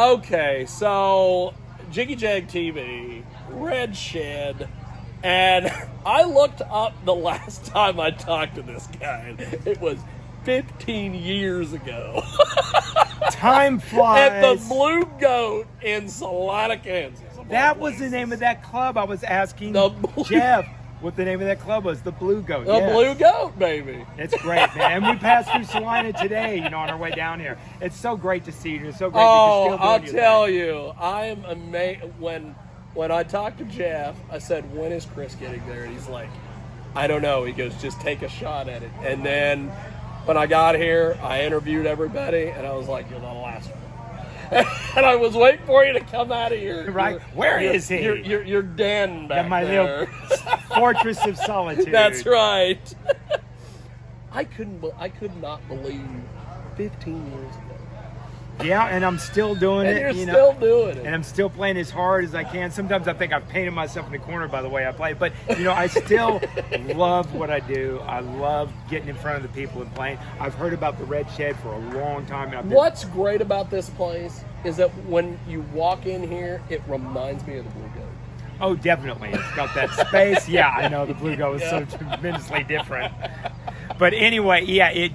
Okay, so Jiggy Jag TV, Red Shed, and I looked up the last time I talked to this guy. It was 15 years ago. Time flies. At the Blue Goat in Salina, Kansas. That was the name of that club. I was asking Jeff what the name of that club was. The Blue Goat. The Blue Goat, baby. It's great, man. And we passed through Salina today, on our way down here. It's so great to see you. It's so great that you're still doing I'll your tell thing. you, I'm amazed. When I talked to Jeff, I said, when is Chris getting there? And he's like, I don't know. He goes, just take a shot at it. And then when I got here, I interviewed everybody, and I was like, you're the last one. And I was waiting for you to come out of your right. Where is he? Your den back my there. Little fortress of solitude. That's right. I could not believe 15 years ago. Yeah, and I'm still doing and it. You're still doing it. And I'm still playing as hard as I can. Sometimes I think I've painted myself in the corner by the way I play. But, I still love what I do. I love getting in front of the people and playing. I've heard about the Red Shed for a long time. And What's great about this place is that when you walk in here, it reminds me of the Blue Goat. Oh, definitely. It's got that space. Yeah, I know. The Blue Goat is so tremendously different. But anyway,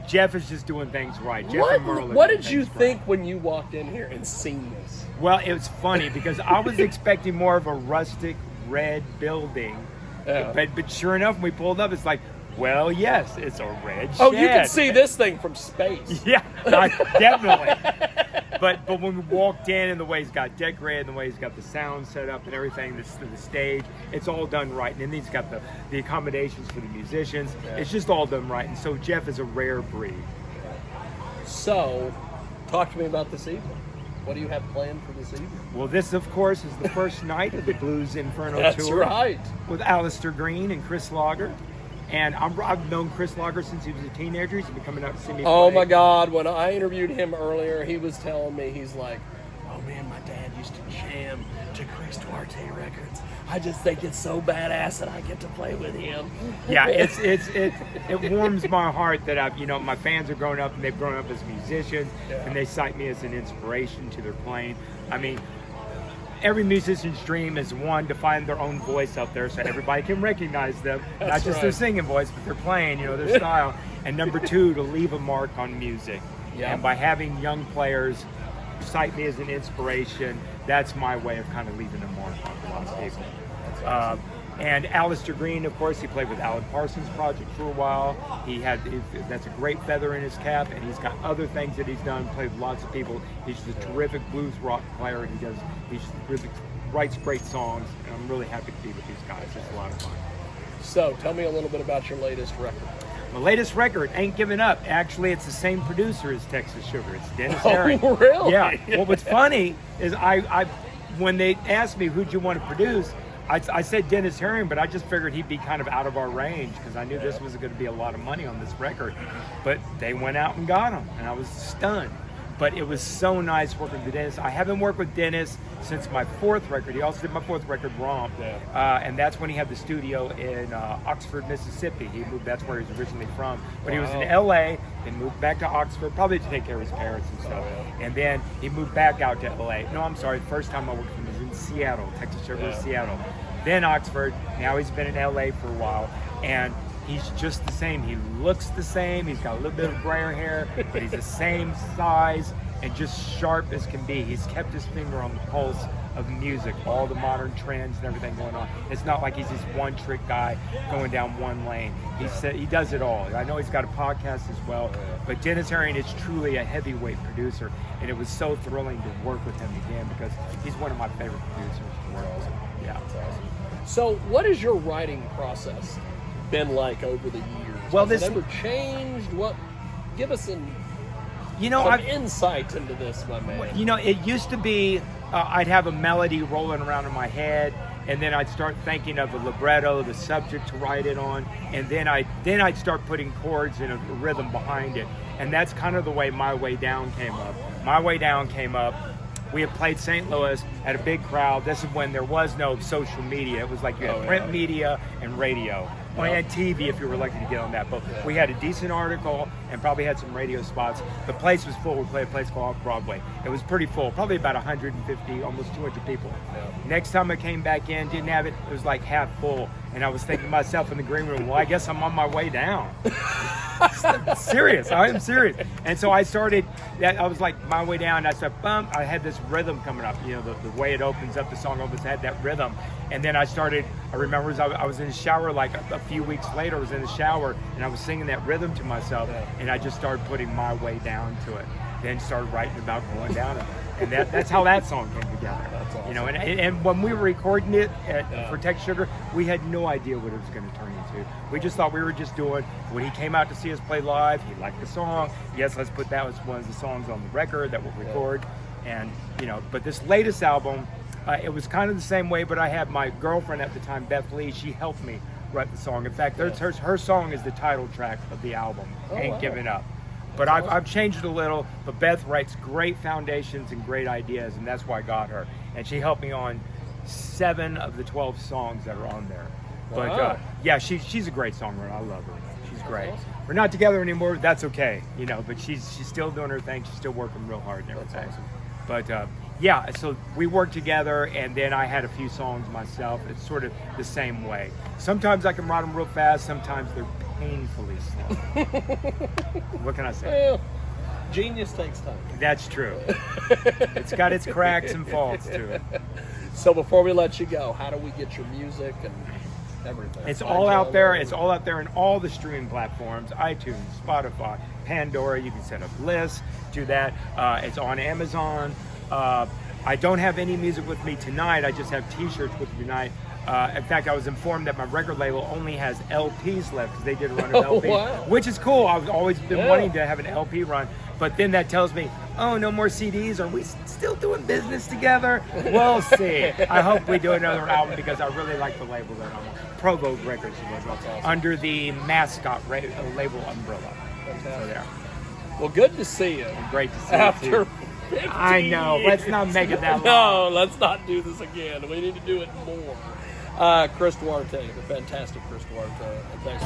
Jeff is just doing things right. Jeff and Merle what did you think when you walked in here and seen this? Well, it was funny because I was expecting more of a rustic red building. Yeah. But sure enough, when we pulled up, it's like, well, yes, it's a red shed. Oh, you can see this thing from space. Yeah, definitely. But when we walked in and the way he's got decorated, and the way he's got the sound set up and everything, the stage, it's all done right. And then he's got the accommodations for the musicians. Yeah. It's just all done right. And so Jeff is a rare breed. So, talk to me about this evening. What do you have planned for this evening? Well, this, of course, is the first night of the Blues Inferno Tour. That's right. With Alistair Green and Chris Lager. And I've known Chris Lager since he was a teenager. He's been coming out to see me play. Oh, my God. When I interviewed him earlier, he was telling me, he's like, oh, man, my dad used to jam to Chris Duarte records. I just think it's so badass that I get to play with him. Yeah, it warms my heart that my fans are growing up and they've grown up as musicians, and they cite me as an inspiration to their playing. I mean, every musician's dream is, one, to find their own voice out there so everybody can recognize them. Not just their singing voice, but their playing, their style. And number two, to leave a mark on music. Yeah. And by having young players cite me as an inspiration, that's my way of kind of leaving a mark on a lot of people. Awesome. And Alistair Green, of course, he played with Alan Parsons Project for a while. That's a great feather in his cap, and he's got other things that he's done, played with lots of people. He's a terrific blues rock player. He really writes great songs, and I'm really happy to be with these guys. It's a lot of fun. So, tell me a little bit about your latest record. My latest record, Ain't Giving Up. Actually, it's the same producer as Texas Sugar. It's Dennis Herring. Oh, really? Yeah. Well, what's funny is I when they asked me who'd you want to produce, I said Dennis Herring, but I just figured he'd be kind of out of our range because I knew this was going to be a lot of money on this record. But they went out and got him, and I was stunned. But it was so nice working with Dennis. I haven't worked with Dennis since my fourth record. He also did my fourth record, Romp. And that's when he had the studio in Oxford, Mississippi. That's where he was originally from. But he was in LA, then moved back to Oxford, probably to take care of his parents and stuff. And then he moved back out to LA. No, I'm sorry, the first time I worked with him was in Seattle, Texas Sugar, Seattle. Then Oxford. Now he's been in LA for a while. And he's just the same. He looks the same. He's got a little bit of grayer hair, but he's the same size and just sharp as can be. He's kept his finger on the pulse of music, all the modern trends and everything going on. It's not like he's this one-trick guy going down one lane. He does it all. I know he's got a podcast as well, but Dennis Herring is truly a heavyweight producer, and it was so thrilling to work with him again because he's one of my favorite producers to work with. Yeah, that's awesome. So, what is your writing process been like over the years? Well, Has it ever changed? Give us some insight into this, my man. It used to be I'd have a melody rolling around in my head, and then I'd start thinking of a libretto, the subject to write it on, and then I'd start putting chords and a rhythm behind it, and that's kind of the way My Way Down came up. My Way Down came up we had played St. Louis at a big crowd. This is when there was no social media. It was like you had print media and radio. Well, and TV if you were lucky to get on that. But we had a decent article and probably had some radio spots. The place was full. We played a place called Broadway. It was pretty full, probably about 150, almost 200 people. Yeah. Next time I came back in, didn't have it. It was like half full. And I was thinking to myself in the green room, well, I guess I'm on my way down. Serious. I am serious. And so I started, I was like my way down. And I said, bump. I had this rhythm coming up. You know, the way it opens up, the song almost had that rhythm. And then I started, I remember I was in the shower like a few weeks later. I was in the shower and I was singing that rhythm to myself. And I just started putting my way down to it. Then started writing about going down it. And that's how that song came together. That's awesome. You know, and when we were recording it for Tech Sugar, we had no idea what it was going to turn into. We just thought we were just doing, when he came out to see us play live, he liked the song. Yes, let's put that as one of the songs on the record that we'll record. And, you know, but this latest album, it was kind of the same way, but I had my girlfriend at the time, Beth Lee, she helped me write the song. In fact, her song is the title track of the album, Ain't Giving Up. But I've changed it a little, but Beth writes great foundations and great ideas, and that's why I got her. And she helped me on 7 of the 12 songs that are on there. Wow. But yeah, she's a great songwriter. I love her. She's great. Awesome. We're not together anymore. That's okay, you know. But she's still doing her thing. She's still working real hard and everything. Awesome. But yeah, so we worked together, and then I had a few songs myself. It's sort of the same way. Sometimes I can write them real fast. Sometimes they're painfully slow. What can I say? Well, genius takes time. That's true. It's got its cracks and faults to it. So before we let you go, how do we get your music and everything? It's all out there. It's all out there in all the streaming platforms: iTunes, Spotify, Pandora. You can set up lists, do that. It's on Amazon. I don't have any music with me tonight. I just have T-shirts with me tonight. In fact, I was informed that my record label only has LPs left because they did a run of LPs, wow. Which is cool. I've always been wanting to have an LP run, but then that tells me, oh, no more CDs. Are we still doing business together? We'll see. I hope we do another album because I really like the label that I'm on. Provo Records, awesome. Under the Mascot label umbrella. So there. Well, good to see you. Great to see you too. 15 I know. years. Let's not make it that long. No, let's not do this again. We need to do it more. Chris Duarte, the fantastic Chris Duarte. Thanks.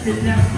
Enough.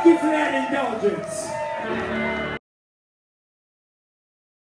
Thank you for that indulgence.